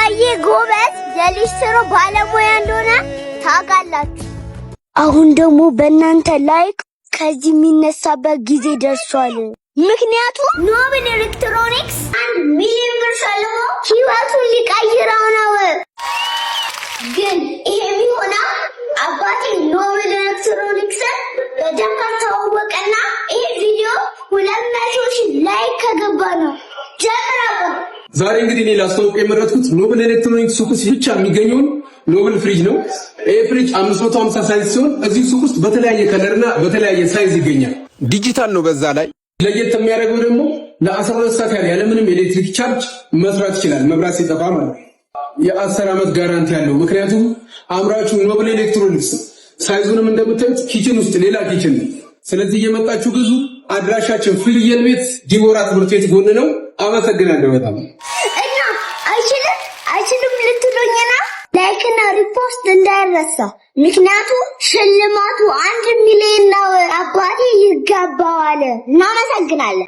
አባዬ ጎበዝ የሊስትሮ ባለሙያ እንደሆነ ታውቃላችሁ። አሁን ደግሞ በእናንተ ላይክ ከዚህ የሚነሳበት ጊዜ ደርሷል። ምክንያቱም ኖብል ኤሌክትሮኒክስ 1 ሚሊዮን ብር ሸልሞ ህይወቱን ሊቀይረው ነው። ግን ይሄ የሚሆነው አባቴ ኖብል ኤሌክትሮኒክስን በደንብ ካስተዋወቀና ይሄ ቪዲዮ 200,000 ላይክ ከገባ ነው። ጀምራው ዛሬ እንግዲህ እኔ ላስተዋውቅ የመረጥኩት ኖብል ኤሌክትሮኒክስ ሱቅ ውስጥ ብቻ የሚገኘውን ኖብል ፍሪጅ ነው። ይሄ ፍሪጅ 550 ሳይዝ ሲሆን እዚህ ሱቅ ውስጥ በተለያየ ከለርና በተለያየ ሳይዝ ይገኛል። ዲጂታል ነው። በዛ ላይ ለየት የሚያደርገው ደግሞ ለ12 ሰዓት ያለምንም ኤሌክትሪክ ቻርጅ መስራት ይችላል፣ መብራት ሲጠፋ ማለት ነው። የ10 ዓመት ጋራንቲ ያለው ምክንያቱም አምራቹ ኖብል ኤሌክትሮኒክስ ሳይዙንም እንደምታዩት ኪችን ውስጥ ሌላ ኪችን ነው። ስለዚህ እየመጣችሁ ግዙ። አድራሻችን ፍየል ቤት ዲቦራ ትምህርት ቤት ጎን ነው። አመሰግናለሁ በጣም እና አይችልም ልትሉኝና ላይክና ሪፖስት እንዳይረሳ፣ ምክንያቱም ሽልማቱ 1 ሚሊዮን ነው። አባቴ ይገባዋል። እናመሰግናለን።